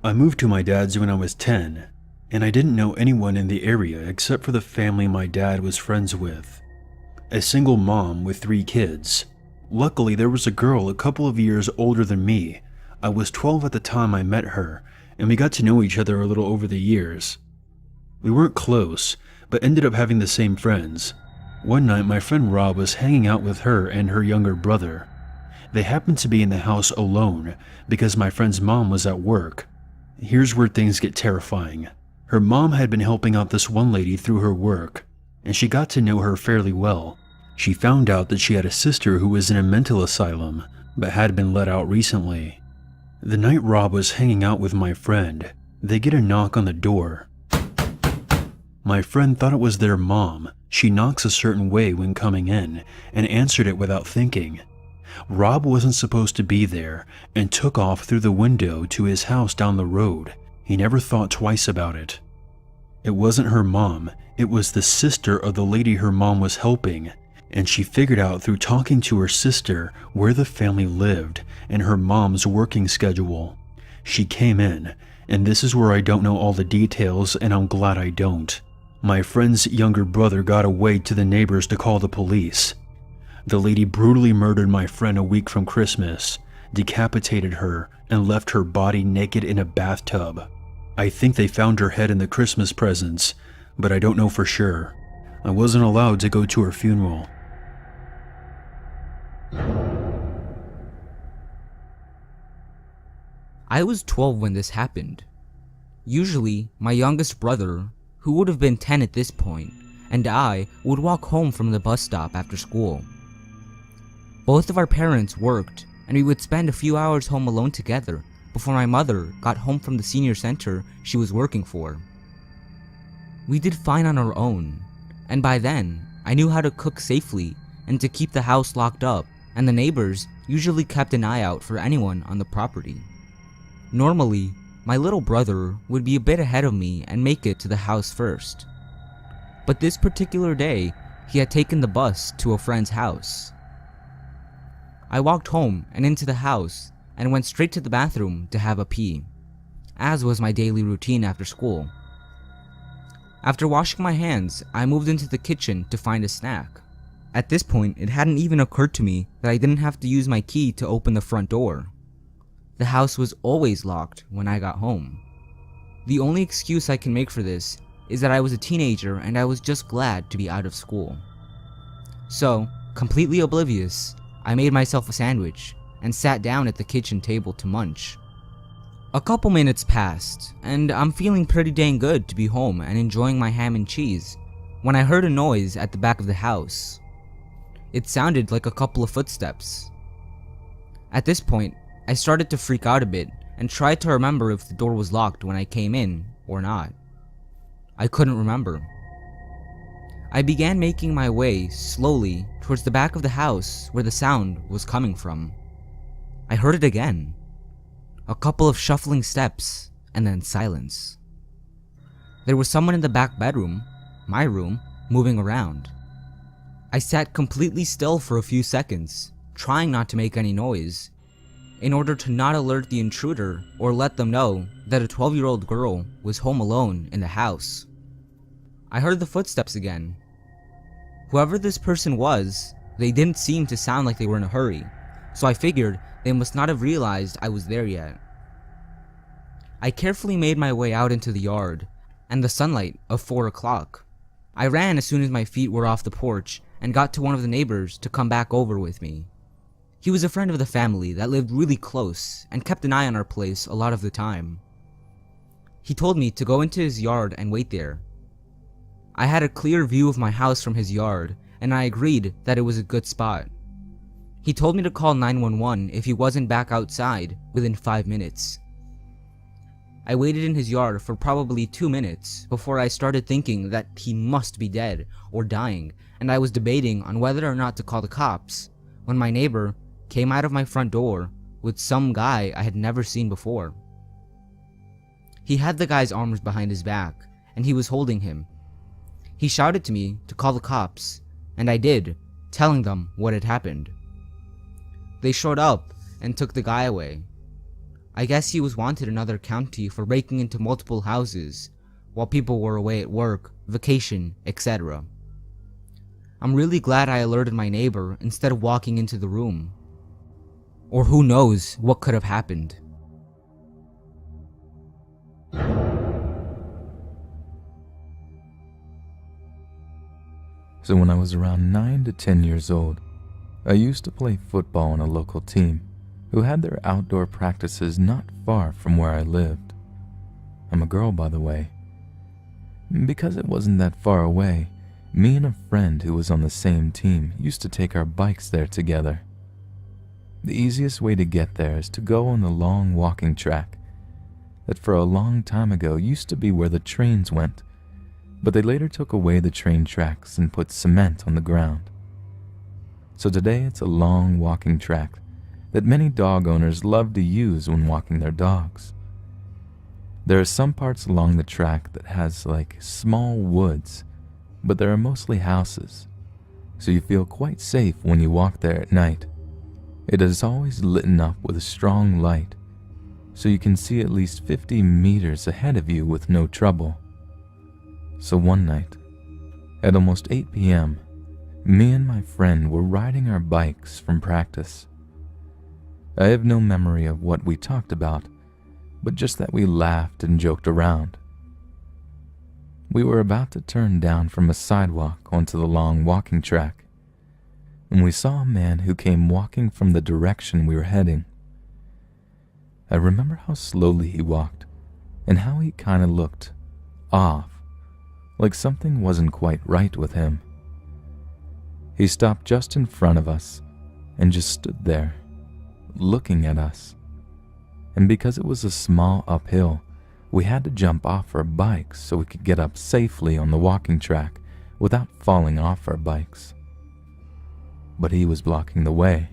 I moved to my dad's when I was 10, and I didn't know anyone in the area except for the family my dad was friends with. A single mom with 3 kids. Luckily, there was a girl a couple of years older than me. I was 12 at the time I met her, and we got to know each other a little over the years. We weren't close, but ended up having the same friends. One night, my friend Rob was hanging out with her and her younger brother. They happened to be in the house alone because my friend's mom was at work. Here's where things get terrifying. Her mom had been helping out this one lady through her work, and she got to know her fairly well. She found out that she had a sister who was in a mental asylum, but had been let out recently. The night Rob was hanging out with my friend, they get a knock on the door. My friend thought it was their mom. She knocks a certain way when coming in, and answered it without thinking. Rob wasn't supposed to be there, and took off through the window to his house down the road. He never thought twice about it. It wasn't her mom, it was the sister of the lady her mom was helping, and she figured out through talking to her sister where the family lived and her mom's working schedule. She came in, and this is where I don't know all the details, and I'm glad I don't. My friend's younger brother got away to the neighbors to call the police. The lady brutally murdered my friend a week from Christmas, decapitated her, and left her body naked in a bathtub. I think they found her head in the Christmas presents, but I don't know for sure. I wasn't allowed to go to her funeral. I was 12 when this happened. Usually, my youngest brother, who would have been 10 at this point, and I would walk home from the bus stop after school. Both of our parents worked, and we would spend a few hours home alone together before my mother got home from the senior center she was working for. We did fine on our own, and by then, I knew how to cook safely and to keep the house locked up, and the neighbors usually kept an eye out for anyone on the property. Normally, my little brother would be a bit ahead of me and make it to the house first. But this particular day, he had taken the bus to a friend's house. I walked home and into the house and went straight to the bathroom to have a pee, as was my daily routine after school. After washing my hands, I moved into the kitchen to find a snack. At this point, it hadn't even occurred to me that I didn't have to use my key to open the front door. The house was always locked when I got home. The only excuse I can make for this is that I was a teenager and I was just glad to be out of school. So, completely oblivious, I made myself a sandwich and sat down at the kitchen table to munch. A couple minutes passed, and I'm feeling pretty dang good to be home and enjoying my ham and cheese when I heard a noise at the back of the house. It sounded like a couple of footsteps. At this point, I started to freak out a bit and tried to remember if the door was locked when I came in or not. I couldn't remember. I began making my way slowly towards the back of the house where the sound was coming from. I heard it again. A couple of shuffling steps and then silence. There was someone in the back bedroom, my room, moving around. I sat completely still for a few seconds, trying not to make any noise, in order to not alert the intruder or let them know that a 12-year-old girl was home alone in the house. I heard the footsteps again. Whoever this person was, they didn't seem to sound like they were in a hurry, so I figured they must not have realized I was there yet. I carefully made my way out into the yard and the sunlight of 4 o'clock. I ran as soon as my feet were off the porch and got to one of the neighbors to come back over with me. He was a friend of the family that lived really close and kept an eye on our place a lot of the time. He told me to go into his yard and wait there. I had a clear view of my house from his yard, and I agreed that it was a good spot. He told me to call 911 if he wasn't back outside within 5 minutes. I waited in his yard for probably 2 minutes before I started thinking that he must be dead or dying, and I was debating on whether or not to call the cops when my neighbor came out of my front door with some guy I had never seen before. He had the guy's arms behind his back, and he was holding him. He shouted to me to call the cops, and I did, telling them what had happened. They showed up and took the guy away. I guess he was wanted in another county for breaking into multiple houses while people were away at work, vacation, etc. I'm really glad I alerted my neighbor instead of walking into the room. Or who knows what could have happened. So when I was around 9 to 10 years old, I used to play football on a local team who had their outdoor practices not far from where I lived. I'm a girl, by the way. Because it wasn't that far away, me and a friend who was on the same team used to take our bikes there together. The easiest way to get there is to go on the long walking track that for a long time ago used to be where the trains went, but they later took away the train tracks and put cement on the ground. So today it's a long walking track that many dog owners love to use when walking their dogs. There are some parts along the track that has like small woods, but there are mostly houses, so you feel quite safe when you walk there at night. It is always lit up with a strong light, so you can see at least 50 meters ahead of you with no trouble. So one night, at almost 8 p.m., me and my friend were riding our bikes from practice. I have no memory of what we talked about, but just that we laughed and joked around. We were about to turn down from a sidewalk onto the long walking track, and we saw a man who came walking from the direction we were heading. I remember how slowly he walked, and how he kind of looked off, like something wasn't quite right with him. He stopped just in front of us and just stood there, looking at us. And because it was a small uphill, we had to jump off our bikes so we could get up safely on the walking track without falling off our bikes. But he was blocking the way.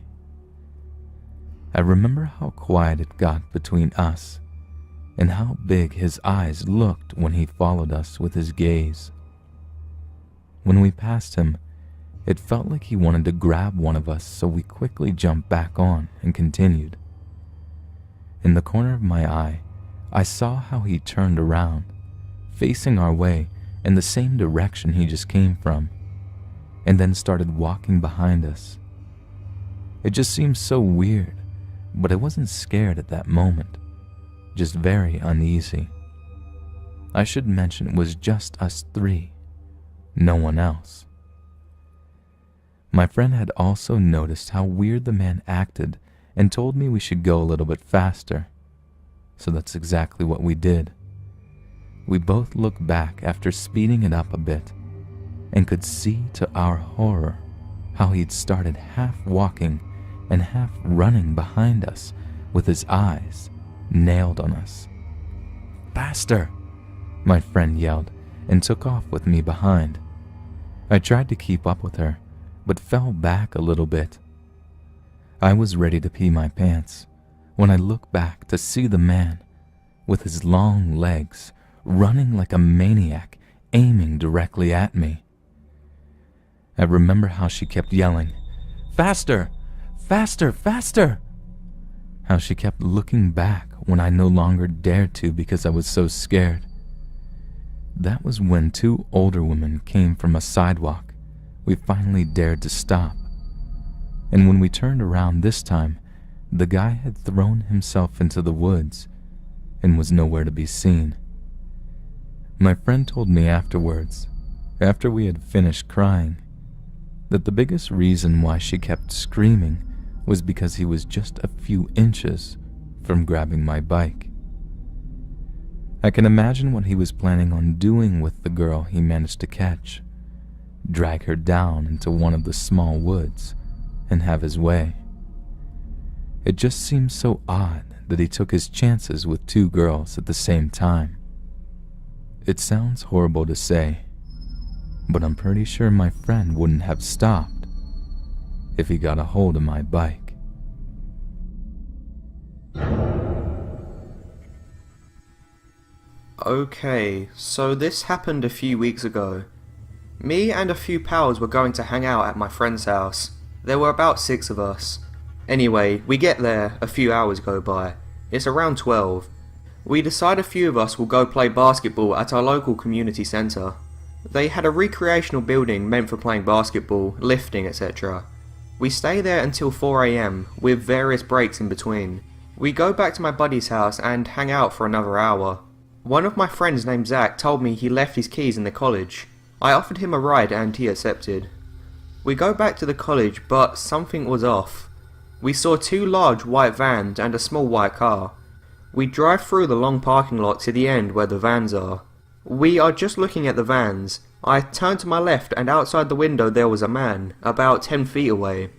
I remember how quiet it got between us and how big his eyes looked when he followed us with his gaze. When we passed him, it felt like he wanted to grab one of us, so we quickly jumped back on and continued. In the corner of my eye, I saw how he turned around, facing our way in the same direction he just came from, and then started walking behind us. It just seemed so weird, but I wasn't scared at that moment, just very uneasy. I should mention it was just us three, no one else. My friend had also noticed how weird the man acted and told me we should go a little bit faster. So that's exactly what we did. We both looked back after speeding it up a bit and could see to our horror how he'd started half walking and half running behind us with his eyes nailed on us. "Faster!" my friend yelled and took off with me behind. I tried to keep up with her, but fell back a little bit. I was ready to pee my pants when I looked back to see the man with his long legs running like a maniac, aiming directly at me. I remember how she kept yelling, "Faster! Faster! Faster!" How she kept looking back when I no longer dared to because I was so scared. That was when two older women came from a sidewalk. We finally dared to stop. And when we turned around this time, the guy had thrown himself into the woods and was nowhere to be seen. My friend told me afterwards, after we had finished crying, that the biggest reason why she kept screaming was because he was just a few inches from grabbing my bike. I can imagine what he was planning on doing with the girl he managed to catch. Drag her down into one of the small woods and have his way. It just seems so odd that he took his chances with two girls at the same time. It sounds horrible to say, but I'm pretty sure my friend wouldn't have stopped if he got a hold of my bike. Okay, so this happened a few weeks ago. Me and a few pals were going to hang out at my friend's house. There were about 6 of us. Anyway, we get there, a few hours go by, It's around 12. We decide a few of us will go play basketball at our local community centre. They had a recreational building meant for playing basketball, lifting, etc. We stay there until 4 AM, with various breaks in between. We go back to my buddy's house and hang out for another hour. One of my friends named Zach told me he left his keys in the college. I offered him a ride and he accepted. We go back to the college, but something was off. We saw 2 large white vans and a small white car. We drive through the long parking lot to the end where the vans are. We are just looking at the vans. I turn to my left and outside the window there was a man, about 10 feet away.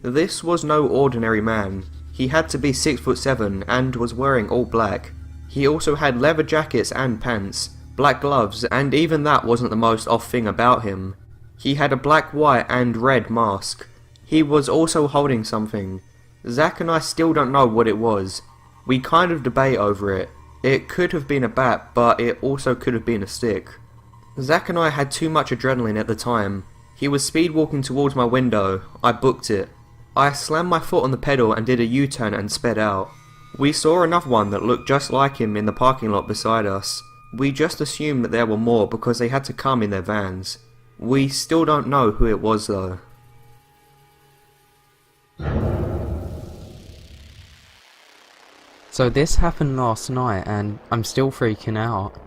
This was no ordinary man. He had to be 6'7" and was wearing all black. He also had leather jackets and pants, black gloves, and even that wasn't the most off thing about him. He had a black, white and red mask. He was also holding something. Zach and I still don't know what it was. We kind of debate over it. It could have been a bat, but it also could have been a stick. Zach and I had too much adrenaline at the time. He was speed walking towards my window. I booked it. I slammed my foot on the pedal and did a U-turn and sped out. We saw another one that looked just like him in the parking lot beside us. We just assumed that there were more because they had to come in their vans. We still don't know who it was though. So this happened last night and I'm still freaking out.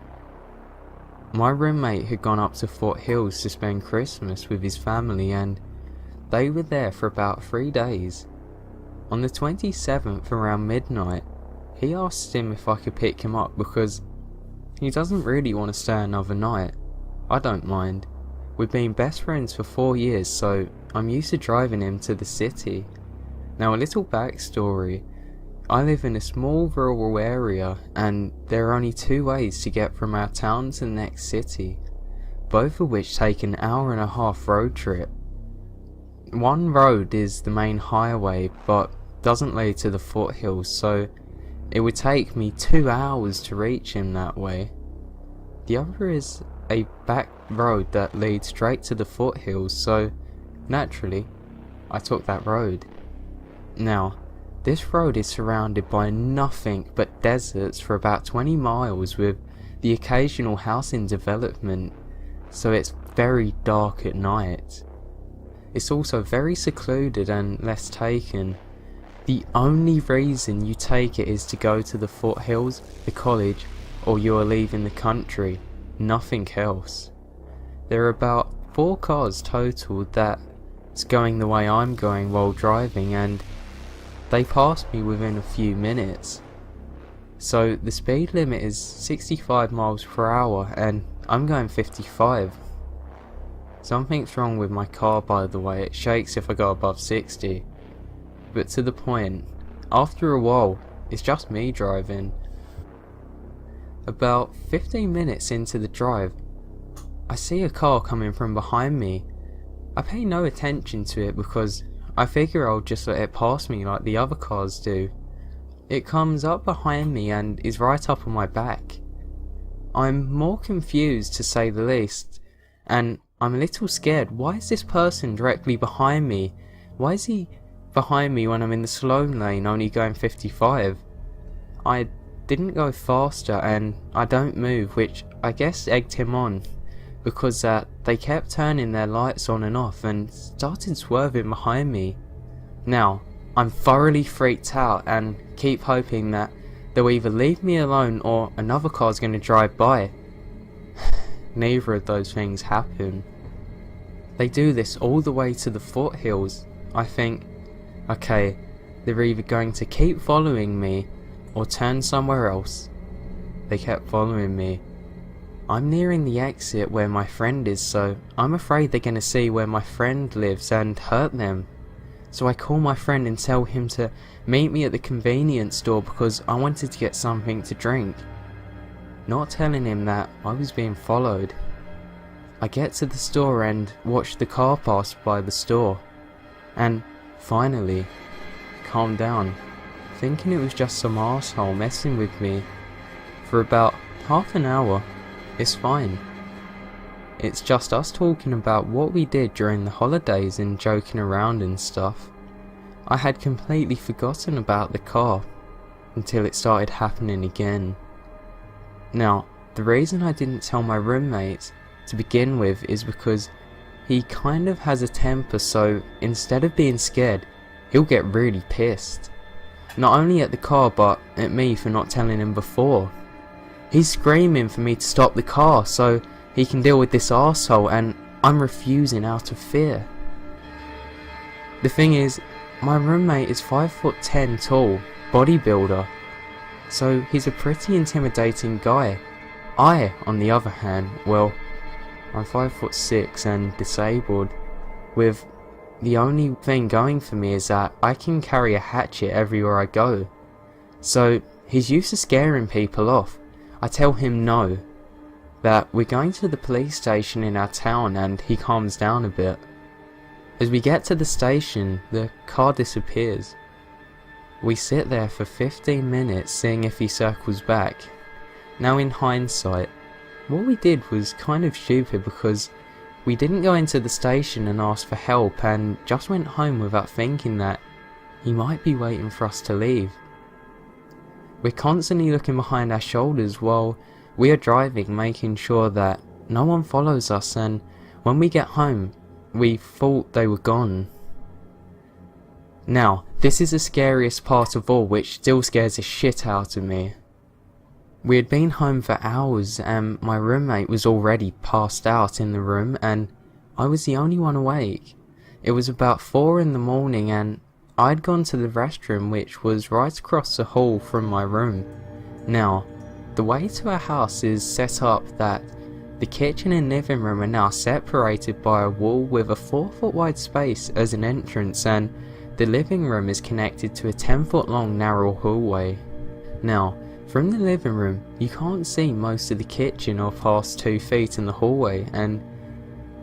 My roommate had gone up to Fort Hills to spend Christmas with his family and they were there for about 3 days. On the 27th around midnight, he asked him if I could pick him up because he doesn't really want to stay another night. I don't mind. We've been best friends for 4 years, so I'm used to driving him to the city. Now a little backstory. I live in a small rural area and there are only 2 ways to get from our town to the next city, both of which take an hour-and-a-half road trip. One road is the main highway but doesn't lead to the foothills, so it would take me 2 hours to reach him that way. The other is a back road that leads straight to the foothills, so naturally I took that road. Now this road is surrounded by nothing but deserts for about 20 miles with the occasional housing development, so it's very dark at night. It's also very secluded and less taken. The only reason you take it is to go to the foothills, the college, or you are leaving the country, nothing else. There are about 4 cars total that's going the way I'm going while driving and they passed me within a few minutes. So the speed limit is 65 miles per hour and I'm going 55. Something's wrong with my car, by the way. It shakes if I go above 60. But to the point, after a while, it's just me driving. About 15 minutes into the drive, I see a car coming from behind me. I pay no attention to it because I figure I'll just let it pass me like the other cars do. It comes up behind me and is right up on my back. I'm more confused to say the least, and I'm a little scared. Why is this person directly behind me? Why is he behind me when I'm in the slow lane only going 55? I didn't go faster and I don't move, which I guess egged him on, because they kept turning their lights on and off and started swerving behind me. Now, I'm thoroughly freaked out and keep hoping that they'll either leave me alone or another car's going to drive by. Neither of those things happen. They do this all the way to the foothills. I think, okay, they're either going to keep following me or turn somewhere else. They kept following me. I'm nearing the exit where my friend is, so I'm afraid they're going to see where my friend lives and hurt them. So I call my friend and tell him to meet me at the convenience store because I wanted to get something to drink, not telling him that I was being followed. I get to the store and watch the car pass by the store, and finally calm down, thinking it was just some arsehole messing with me. For about half an hour it's fine. It's just us talking about what we did during the holidays and joking around and stuff. I had completely forgotten about the car. until it started happening again. Now, the reason I didn't tell my roommates to begin with is because he kind of has a temper, so instead of being scared, he'll get really pissed. Not only at the car, but at me for not telling him before. He's screaming for me to stop the car so he can deal with this arsehole, and I'm refusing out of fear. The thing is, my roommate is 5'10" tall, bodybuilder, so he's a pretty intimidating guy. I, on the other hand, well, I'm 5'6" and disabled, with the only thing going for me is that I can carry a hatchet everywhere I go. So he's used to scaring people off. I tell him no, that we're going to the police station in our town, and he calms down a bit. As we get to the station, the car disappears. We sit there for 15 minutes seeing if he circles back. Now in hindsight, what we did was kind of stupid because we didn't go into the station and ask for help and just went home without thinking that he might be waiting for us to leave. We're constantly looking behind our shoulders while we are driving, making sure that no one follows us, and when we get home, we thought they were gone. Now, this is the scariest part of all, which still scares the shit out of me. We had been home for hours and my roommate was already passed out in the room and I was the only one awake. It was about 4 in the morning and I'd gone to the restroom, which was right across the hall from my room. Now, the way to our house is set up that the kitchen and living room are now separated by a wall with a 4-foot wide space as an entrance, and the living room is connected to a 10-foot long narrow hallway. Now, from the living room, you can't see most of the kitchen or past 2 feet in the hallway, and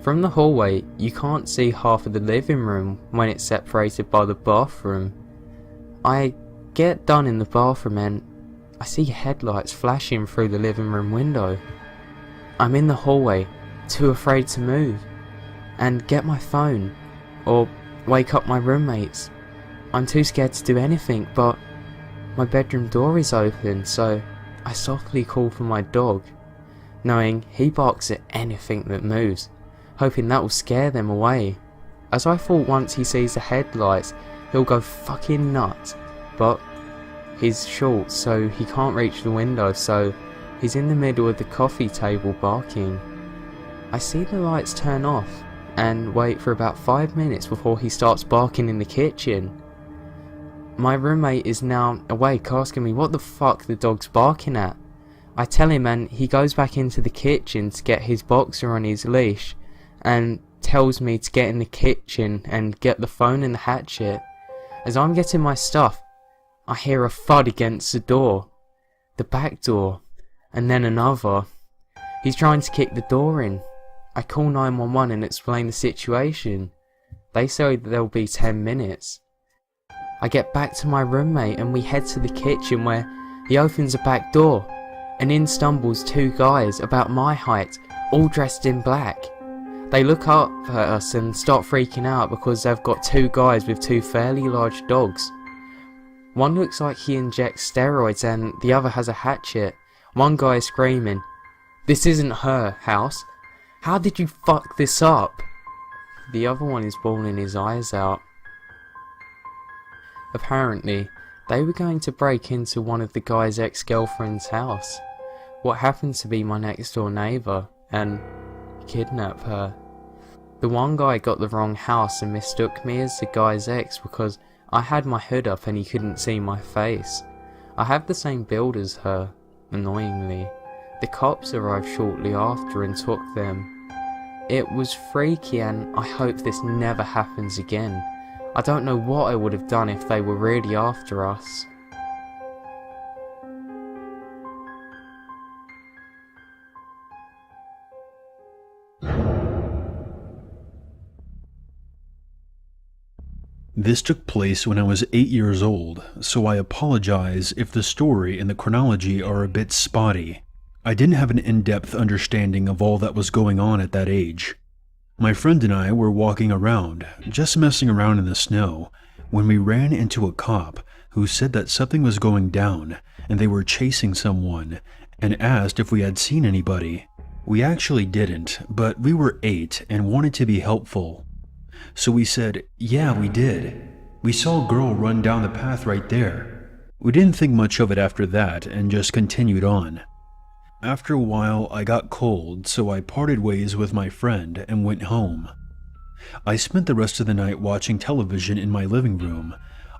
from the hallway, you can't see half of the living room when it's separated by the bathroom. I get done in the bathroom and I see headlights flashing through the living room window. I'm in the hallway, too afraid to move and get my phone or wake up my roommates. I'm too scared to do anything, but my bedroom door is open, so I softly call for my dog, knowing he barks at anything that moves, hoping that will scare them away, as I thought once he sees the headlights he'll go fucking nuts, but he's short so he can't reach the window, so he's in the middle of the coffee table barking. I see the lights turn off and wait for about 5 minutes before he starts barking in the kitchen. My roommate is now awake, asking me what the fuck the dog's barking at. I tell him and he goes back into the kitchen to get his boxer on his leash and tells me to get in the kitchen and get the phone and the hatchet. As I'm getting my stuff, I hear a thud against the door, the back door, and then another. He's trying to kick the door in. I call 911 and explain the situation. They say that there'll be 10 minutes. I get back to my roommate and we head to the kitchen where he opens the back door and in stumbles 2 guys about my height, all dressed in black. They look up at us and start freaking out because they've got 2 guys with 2 fairly large dogs. One looks like he injects steroids and the other has a hatchet. One guy is screaming, "This isn't her house. How did you fuck this up?" The other one is bawling his eyes out. Apparently, they were going to break into one of the guy's ex-girlfriend's house, what happened to be my next door neighbour, and kidnap her. The one guy got the wrong house and mistook me as the guy's ex because I had my hood up and he couldn't see my face. I have the same build as her, annoyingly. The cops arrived shortly after and took them. It was freaky and I hope this never happens again. I don't know what I would have done if they were really after us. This took place when I was 8 years old, so I apologize if the story and the chronology are a bit spotty. I didn't have an in-depth understanding of all that was going on at that age. My friend and I were walking around, just messing around in the snow, when we ran into a cop who said that something was going down and they were chasing someone, and asked if we had seen anybody. We actually didn't, but we were 8 and wanted to be helpful. So we said, yeah, we did. We saw a girl run down the path right there. We didn't think much of it after that and just continued on. After a while, I got cold, so I parted ways with my friend and went home. I spent the rest of the night watching television in my living room.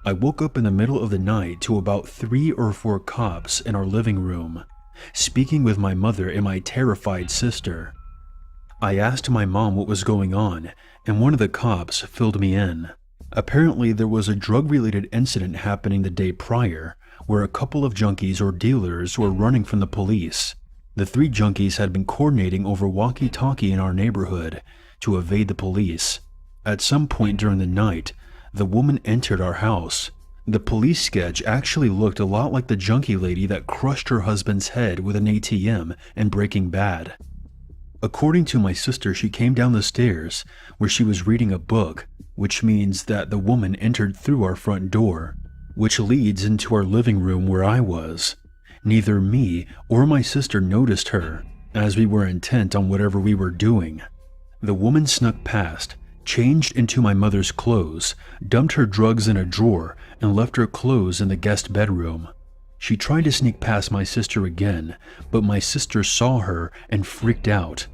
I woke up in the middle of the night to about 3 or 4 cops in our living room, speaking with my mother and my terrified sister. I asked my mom what was going on, and one of the cops filled me in. Apparently, there was a drug-related incident happening the day prior, where a couple of junkies or dealers were running from the police. The 3 junkies had been coordinating over walkie-talkie in our neighborhood to evade the police. At some point during the night, the woman entered our house. The police sketch actually looked a lot like the junkie lady that crushed her husband's head with an ATM in Breaking Bad. According to my sister, she came down the stairs where she was reading a book, which means that the woman entered through our front door, which leads into our living room where I was. Neither me or my sister noticed her, as we were intent on whatever we were doing. The woman snuck past, changed into my mother's clothes, dumped her drugs in a drawer, and left her clothes in the guest bedroom. She tried to sneak past my sister again, but my sister saw her and freaked out.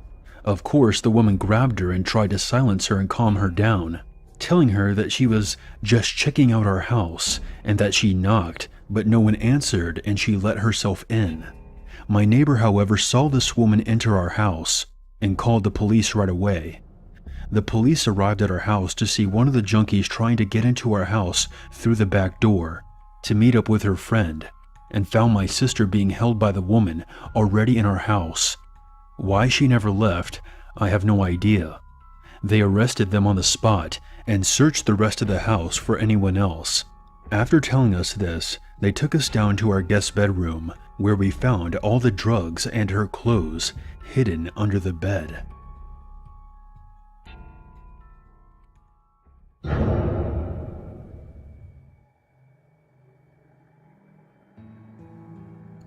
Of course, the woman grabbed her and tried to silence her and calm her down, telling her that she was just checking out our house and that she knocked, but no one answered and she let herself in. My neighbor, however, saw this woman enter our house and called the police right away. The police arrived at our house to see one of the junkies trying to get into our house through the back door to meet up with her friend, and found my sister being held by the woman already in our house. Why she never left, I have no idea. They arrested them on the spot and searched the rest of the house for anyone else. After telling us this, they took us down to our guest bedroom, where we found all the drugs and her clothes hidden under the bed.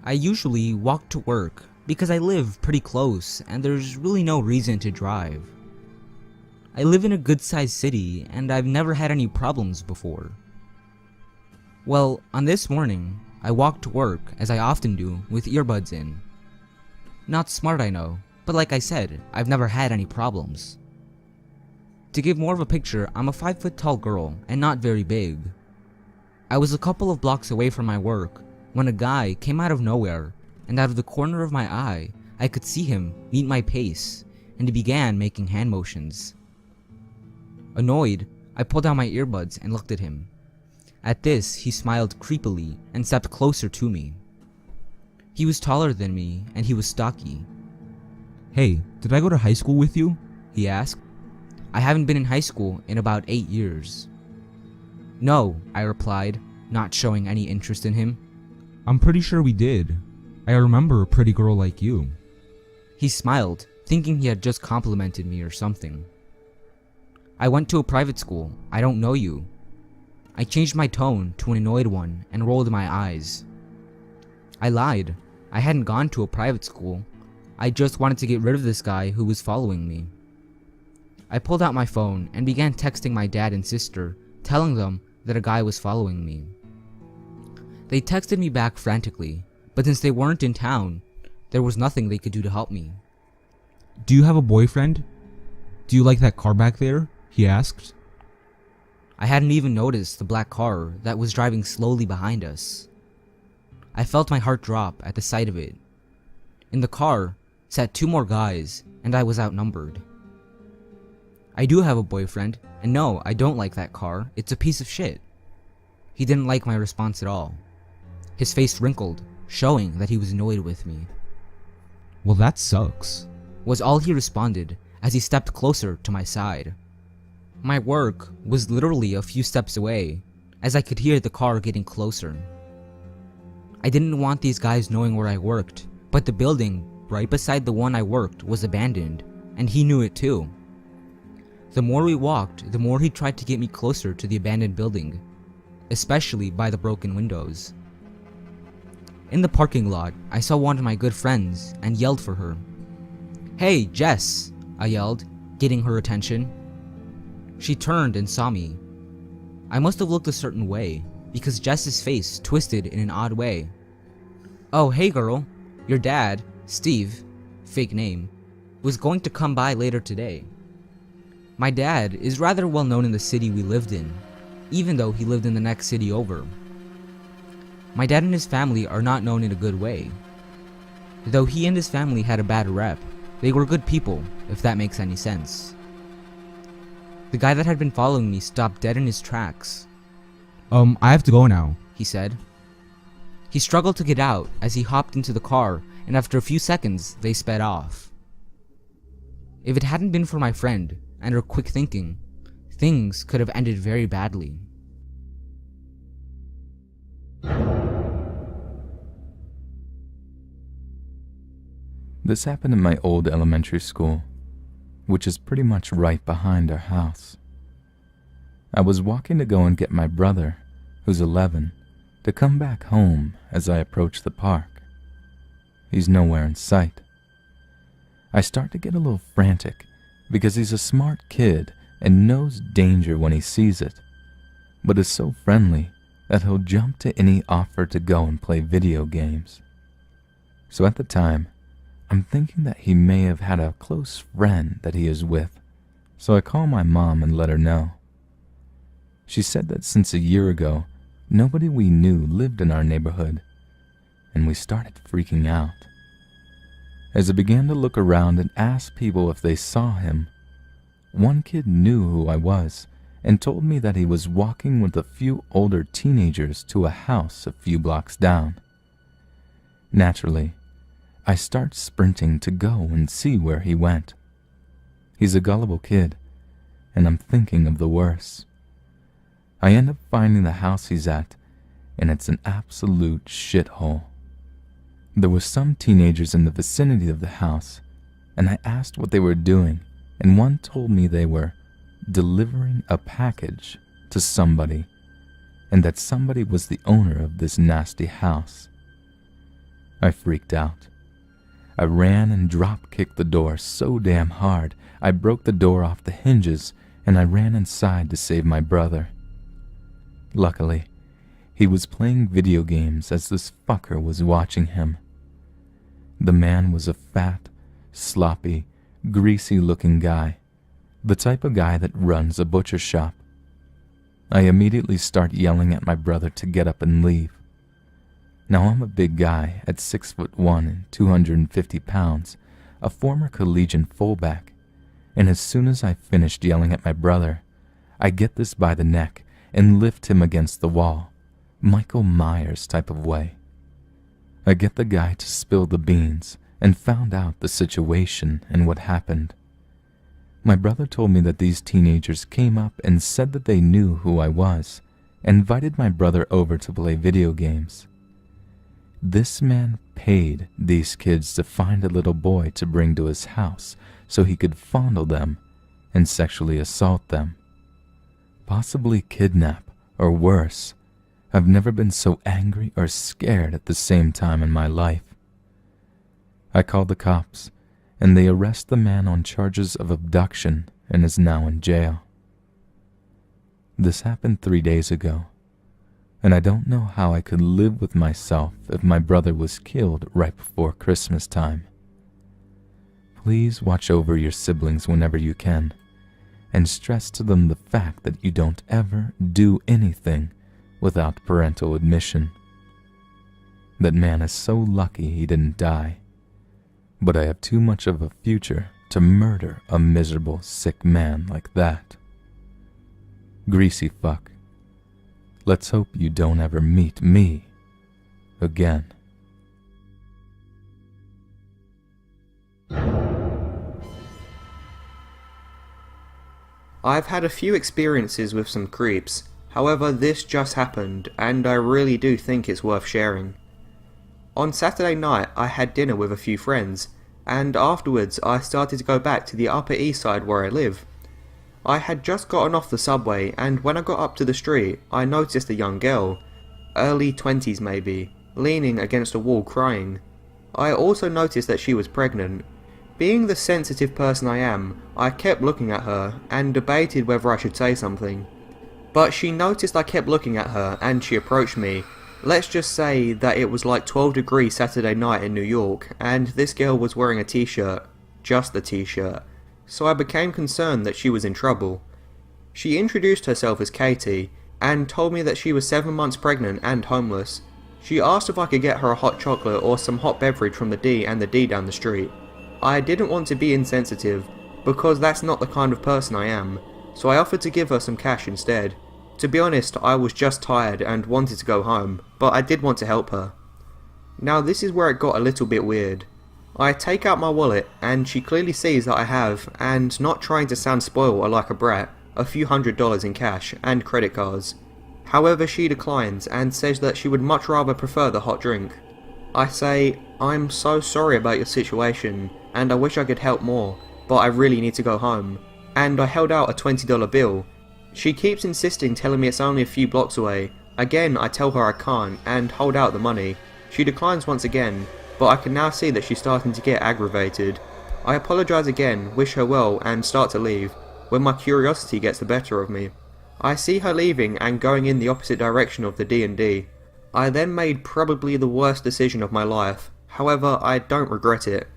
I usually walk to work because I live pretty close and there's really no reason to drive. I live in a good-sized city and I've never had any problems before. Well, on this morning, I walked to work as I often do with earbuds in. Not smart, I know, but like I said, I've never had any problems. To give more of a picture, I'm a 5-foot-tall girl and not very big. I was a couple of blocks away from my work when a guy came out of nowhere, and out of the corner of my eye, I could see him meet my pace, and he began making hand motions. Annoyed, I pulled out my earbuds and looked at him. At this, he smiled creepily and stepped closer to me. He was taller than me, and he was stocky. "Hey, did I go to high school with you?" he asked. I haven't been in high school in about 8 years. No, I replied, not showing any interest in him. "I'm pretty sure we did. I remember a pretty girl like you." He smiled, thinking he had just complimented me or something. "I went to a private school. I don't know you." I changed my tone to an annoyed one and rolled my eyes. I lied. I hadn't gone to a private school. I just wanted to get rid of this guy who was following me. I pulled out my phone and began texting my dad and sister, telling them that a guy was following me. They texted me back frantically, but since they weren't in town, there was nothing they could do to help me. "Do you have a boyfriend? Do you like that car back there?" he asked. I hadn't even noticed the black car that was driving slowly behind us. I felt my heart drop at the sight of it. In the car sat 2 more guys, and I was outnumbered. "I do have a boyfriend, and no, I don't like that car. It's a piece of shit." He didn't like my response at all. His face wrinkled, showing that he was annoyed with me. "Well, that sucks," was all he responded as he stepped closer to my side. My work was literally a few steps away, as I could hear the car getting closer. I didn't want these guys knowing where I worked, but the building right beside the one I worked was abandoned, and he knew it too. The more we walked, the more he tried to get me closer to the abandoned building. especially by the broken windows. In the parking lot, I saw one of my good friends and yelled for her. "Hey, Jess," I yelled, getting her attention. She turned and saw me. I must have looked a certain way, because Jess's face twisted in an odd way. "Oh, hey girl, your dad, Steve," fake name, was going to come by later today. My dad is rather well known in the city we lived in, even though he lived in the next city over. My dad and his family are not known in a good way. Though he and his family had a bad rep, they were good people, if that makes any sense. The guy that had been following me stopped dead in his tracks. I have to go now. He said. He struggled to get out as he hopped into the car, and after a few seconds, they sped off. If it hadn't been for my friend and her quick thinking, things could have ended very badly. This happened in my old elementary school, which is pretty much right behind our house. I was walking to go and get my brother, who's 11, to come back home as I approach the park. He's nowhere in sight. I start to get a little frantic because he's a smart kid and knows danger when he sees it, but is so friendly that he'll jump to any offer to go and play video games. So at the time, I'm thinking that he may have had a close friend that he is with, so I call my mom and let her know. She said that since a year ago, nobody we knew lived in our neighborhood, and we started freaking out. As I began to look around and ask people if they saw him, one kid knew who I was and told me that he was walking with a few older teenagers to a house a few blocks down. Naturally, I start sprinting to go and see where he went. He's a gullible kid, and I'm thinking of the worst. I end up finding the house he's at, and it's an absolute shithole. There were some teenagers in the vicinity of the house, and I asked what they were doing, and one told me they were delivering a package to somebody, and that somebody was the owner of this nasty house. I freaked out. I ran and drop-kicked the door so damn hard, I broke the door off the hinges, and I ran inside to save my brother. Luckily, he was playing video games as this fucker was watching him. The man was a fat, sloppy, greasy-looking guy, the type of guy that runs a butcher shop. I immediately start yelling at my brother to get up and leave. Now I'm a big guy at 6'1" and 250 pounds, a former collegiate fullback, and as soon as I finished yelling at my brother, I get this by the neck and lift him against the wall, Michael Myers type of way. I get the guy to spill the beans and found out the situation and what happened. My brother told me that these teenagers came up and said that they knew who I was and invited my brother over to play video games. This man paid these kids to find a little boy to bring to his house so he could fondle them and sexually assault them. Possibly kidnap, or worse. I've never been so angry or scared at the same time in my life. I called the cops, and they arrest the man on charges of abduction and is now in jail. This happened 3 days ago, and I don't know how I could live with myself if my brother was killed right before Christmas time. Please watch over your siblings whenever you can, and stress to them the fact that you don't ever do anything without parental admission. That man is so lucky he didn't die, but I have too much of a future to murder a miserable, sick man like that. Greasy fuck. Let's hope you don't ever meet me again. I've had a few experiences with some creeps, however this just happened and I really do think it's worth sharing. On Saturday night I had dinner with a few friends, and afterwards I started to go back to the Upper East Side where I live. I had just gotten off the subway, and when I got up to the street, I noticed a young girl, early 20s maybe, leaning against a wall crying. I also noticed that she was pregnant. Being the sensitive person I am, I kept looking at her and debated whether I should say something. But she noticed I kept looking at her and she approached me. Let's just say that it was like 12 degrees Saturday night in New York, and this girl was wearing a t-shirt. Just a t-shirt. So I became concerned that she was in trouble. She introduced herself as Katie, and told me that she was 7 months pregnant and homeless. She asked if I could get her a hot chocolate or some hot beverage from the D and the D down the street. I didn't want to be insensitive, because that's not the kind of person I am, so I offered to give her some cash instead. To be honest, I was just tired and wanted to go home, but I did want to help her. Now this is where it got a little bit weird. I take out my wallet, and she clearly sees that I have, and not trying to sound spoiled or like a brat, a few $100s in cash and credit cards. However, she declines and says that she would much rather prefer the hot drink. I say, I'm so sorry about your situation, and I wish I could help more, but I really need to go home. And I held out a $20 bill. She keeps insisting, telling me it's only a few blocks away. Again, I tell her I can't, and hold out the money. She declines once again, but I can now see that she's starting to get aggravated. I apologise again, wish her well, and start to leave, when my curiosity gets the better of me. I see her leaving and going in the opposite direction of the D&D. I then made probably the worst decision of my life, however I don't regret it.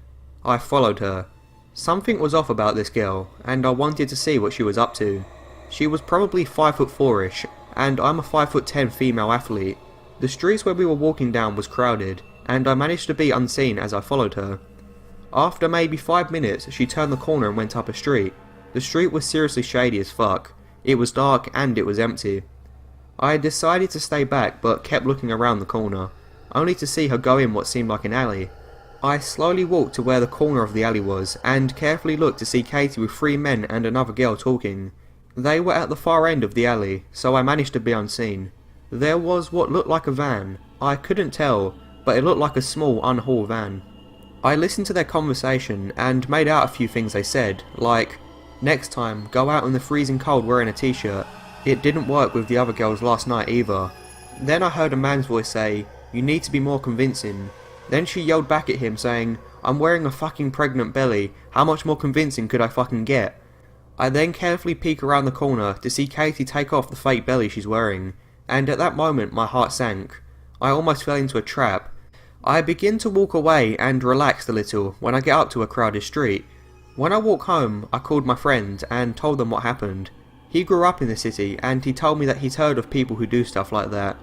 I followed her. Something was off about this girl, and I wanted to see what she was up to. She was probably 5'4"-ish, and I'm a 5'10" female athlete. The streets where we were walking down was crowded, and I managed to be unseen as I followed her. After maybe 5 minutes, she turned the corner and went up a street. The street was seriously shady as fuck. It was dark and it was empty. I decided to stay back but kept looking around the corner, only to see her go in what seemed like an alley. I slowly walked to where the corner of the alley was, and carefully looked to see Katie with 3 men and another girl talking. They were at the far end of the alley, so I managed to be unseen. There was what looked like a van. I couldn't tell, but it looked like a small unhauled van. I listened to their conversation and made out a few things they said, like, next time, go out in the freezing cold wearing a t-shirt. It didn't work with the other girls last night either. Then I heard a man's voice say, you need to be more convincing. Then she yelled back at him saying, I'm wearing a fucking pregnant belly, how much more convincing could I fucking get? I then carefully peek around the corner to see Katie take off the fake belly she's wearing, and at that moment my heart sank. I almost fell into a trap. I begin to walk away and relaxed a little when I get up to a crowded street. When I walk home, I called my friend and told them what happened. He grew up in the city and he told me that he's heard of people who do stuff like that.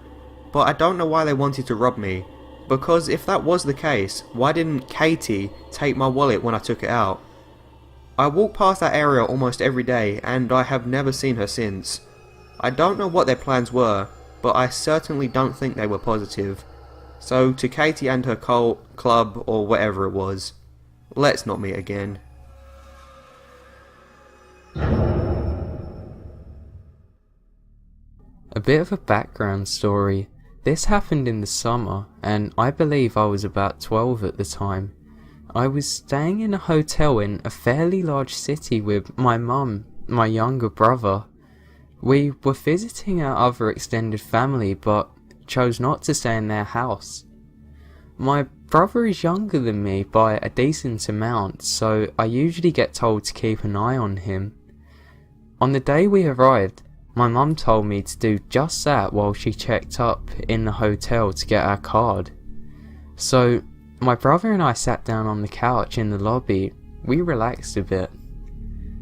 But I don't know why they wanted to rob me, because if that was the case, why didn't Katie take my wallet when I took it out? I walk past that area almost every day and I have never seen her since. I don't know what their plans were, but I certainly don't think they were positive. So to Katie and her cult, club, or whatever it was, let's not meet again. A bit of a background story. This happened in the summer, and I believe I was about 12 at the time. I was staying in a hotel in a fairly large city with my mum, my younger brother. We were visiting our other extended family, but chose not to stay in their house. My brother is younger than me by a decent amount, so I usually get told to keep an eye on him. On the day we arrived, my mum told me to do just that while she checked up in the hotel to get our card. So, my brother and I sat down on the couch in the lobby. We relaxed a bit.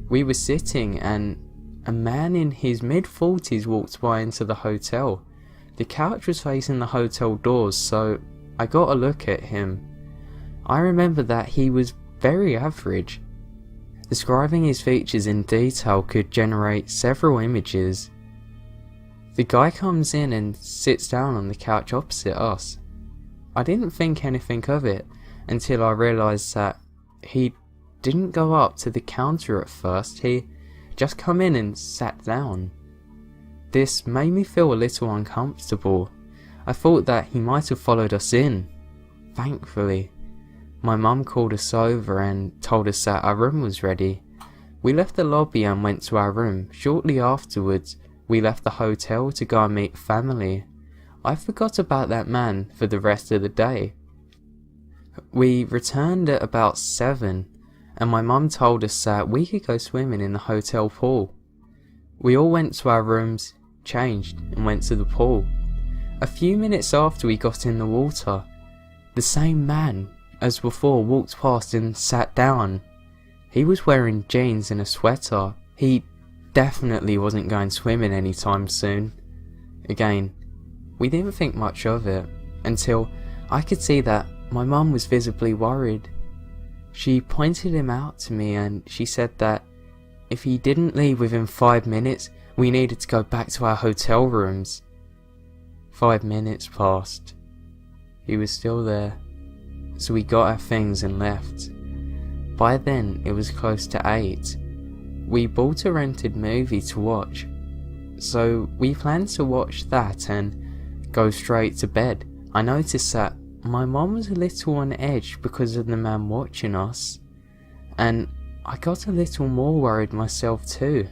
We were sitting and a man in his mid-40s walked by into the hotel. The couch was facing the hotel doors, so I got a look at him. I remember that he was very average. Describing his features in detail could generate several images. The guy comes in and sits down on the couch opposite us. I didn't think anything of it until I realised that he didn't go up to the counter at first, he just come in and sat down. This made me feel a little uncomfortable. I thought that he might have followed us in. Thankfully, my mum called us over and told us that our room was ready. We left the lobby and went to our room. Shortly afterwards, we left the hotel to go and meet family. I forgot about that man for the rest of the day. We returned at about 7, and my mum told us that we could go swimming in the hotel pool. We all went to our rooms, changed, and went to the pool. A few minutes after we got in the water, the same man as before walked past and sat down. He was wearing jeans and a sweater. He definitely wasn't going swimming anytime soon. Again, we didn't think much of it until I could see that my mum was visibly worried. She pointed him out to me and she said that if he didn't leave within 5 minutes, we needed to go back to our hotel rooms. 5 minutes passed. He was still there, so we got our things and left. By then, it was close to 8. We bought a rented movie to watch, so we planned to watch that and go straight to bed. I noticed that my mom was a little on edge because of the man watching us, and I got a little more worried myself too.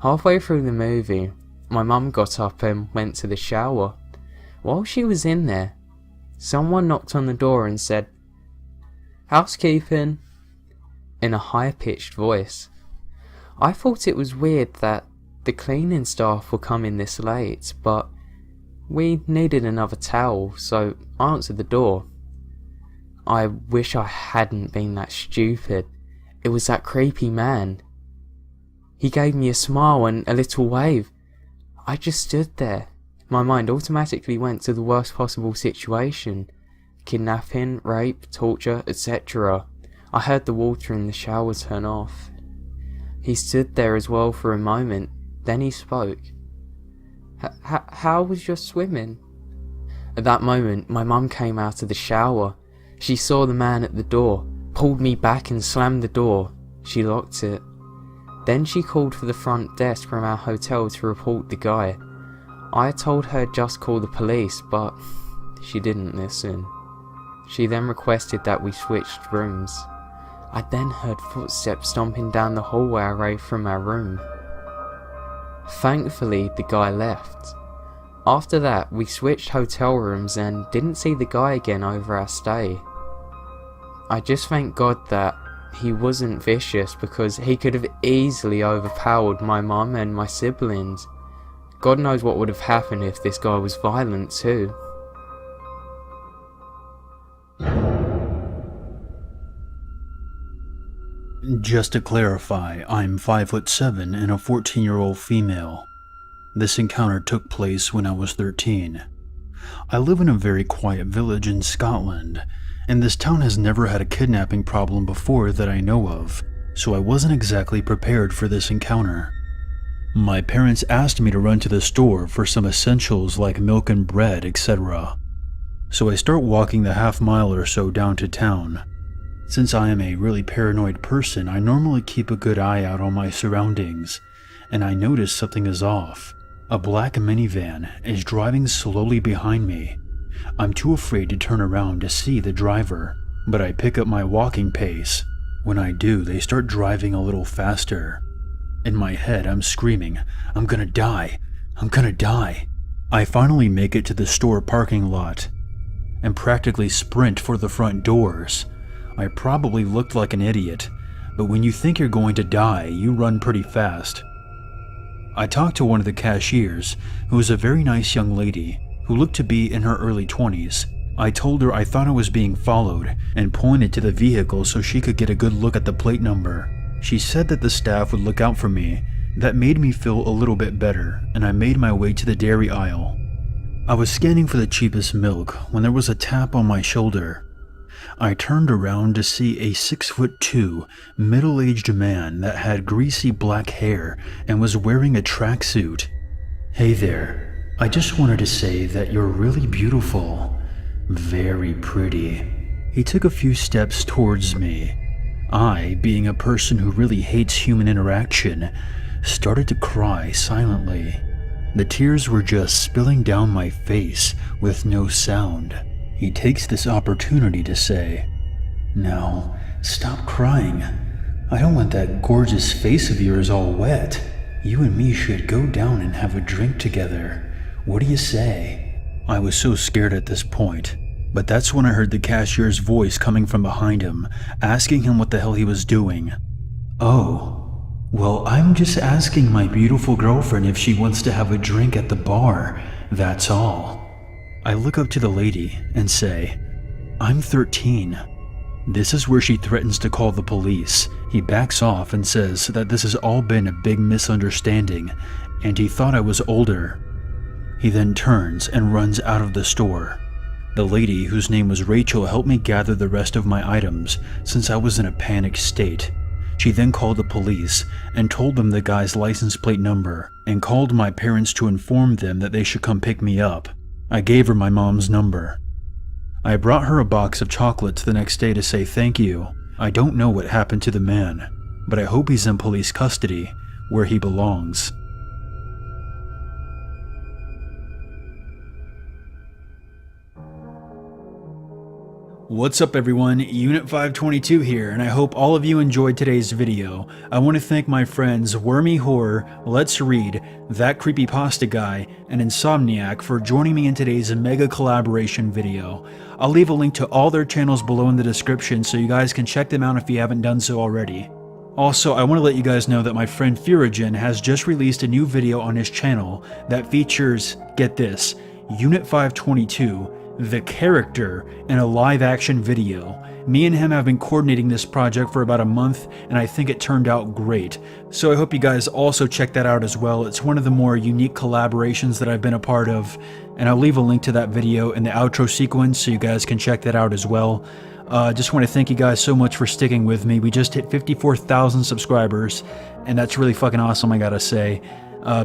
Halfway through the movie, my mum got up and went to the shower. While she was in there, someone knocked on the door and said, "Housekeeping," in a high-pitched voice. I thought it was weird that the cleaning staff were coming this late, but we needed another towel, so I answered the door. I wish I hadn't been that stupid. It was that creepy man. He gave me a smile and a little wave. I just stood there. My mind automatically went to the worst possible situation. Kidnapping, rape, torture, etc. I heard the water in the shower turn off. He stood there as well for a moment, then he spoke. How was your swimming?" At that moment, my mum came out of the shower. She saw the man at the door, pulled me back and slammed the door. She locked it. Then she called for the front desk from our hotel to report the guy. I told her just call the police, but she didn't listen. She then requested that we switched rooms. I then heard footsteps stomping down the hallway away from our room. Thankfully, the guy left. After that, we switched hotel rooms and didn't see the guy again over our stay. I just thank God that he wasn't vicious, because he could have easily overpowered my mum and my siblings. God knows what would have happened if this guy was violent too. Just to clarify, I'm 5'7" and a 14-year-old female. This encounter took place when I was 13. I live in a very quiet village in Scotland, and this town has never had a kidnapping problem before that I know of, so I wasn't exactly prepared for this encounter. My parents asked me to run to the store for some essentials like milk and bread, etc. So I start walking the half-mile or so down to town. Since I am a really paranoid person, I normally keep a good eye out on my surroundings, and I notice something is off. A black minivan is driving slowly behind me. I'm too afraid to turn around to see the driver, but I pick up my walking pace. When I do, they start driving a little faster. In my head, I'm screaming, "I'm gonna die! I'm gonna die!" I finally make it to the store parking lot and practically sprint for the front doors. I probably looked like an idiot, but when you think you're going to die, you run pretty fast. I talked to one of the cashiers, who was a very nice young lady who looked to be in her early 20s. I told her I thought I was being followed and pointed to the vehicle so she could get a good look at the plate number. She said that the staff would look out for me. That made me feel a little bit better, and I made my way to the dairy aisle. I was scanning for the cheapest milk when there was a tap on my shoulder. I turned around to see a 6'2", middle-aged man that had greasy black hair and was wearing a tracksuit. "Hey there, I just wanted to say that you're really beautiful. Very pretty." He took a few steps towards me. I, being a person who really hates human interaction, started to cry silently. The tears were just spilling down my face with no sound. He takes this opportunity to say, "Now, stop crying. I don't want that gorgeous face of yours all wet. You and me should go down and have a drink together. What do you say? I was so scared at this point, but that's when I heard the cashier's voice coming from behind him, asking him what the hell he was doing. Oh, well, I'm just asking my beautiful girlfriend if she wants to have a drink at the bar, that's all. I look up to the lady and say, I'm 13. This is where she threatens to call the police. He backs off and says that this has all been a big misunderstanding and he thought I was older. He then turns and runs out of the store. The lady, whose name was Rachel, helped me gather the rest of my items since I was in a panicked state. She then called the police and told them the guy's license plate number and called my parents to inform them that they should come pick me up. I gave her my mom's number. I brought her a box of chocolates the next day to say thank you. I don't know what happened to the man, but I hope he's in police custody, where he belongs. What's up everyone, Unit 522 here, and I hope all of you enjoyed today's video. I want to thank my friends Wormy Horror, Let's Read, That Creepypasta Guy, and Insomniac for joining me in today's mega collaboration video. I'll leave a link to all their channels below in the description so you guys can check them out if you haven't done so already. Also, I want to let you guys know that my friend Furigen has just released a new video on his channel that features, get this, Unit 522, the character, in a live-action video. Me and him have been coordinating this project for about a month, and I think it turned out great. So I hope you guys also check that out as well. It's one of the more unique collaborations that I've been a part of, and I'll leave a link to that video in the outro sequence so you guys can check that out as well. Just want to thank you guys so much for sticking with me. We just hit 54,000 subscribers, and that's really fucking awesome, I gotta say.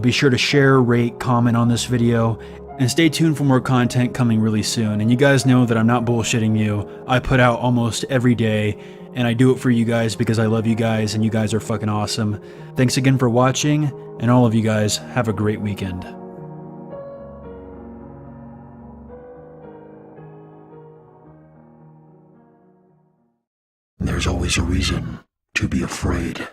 Be sure to share, rate, comment on this video, and stay tuned for more content coming really soon. And you guys know that I'm not bullshitting you. I put out almost every day, and I do it for you guys because I love you guys, and you guys are fucking awesome. Thanks again for watching, and all of you guys have a great weekend. There's always a reason to be afraid.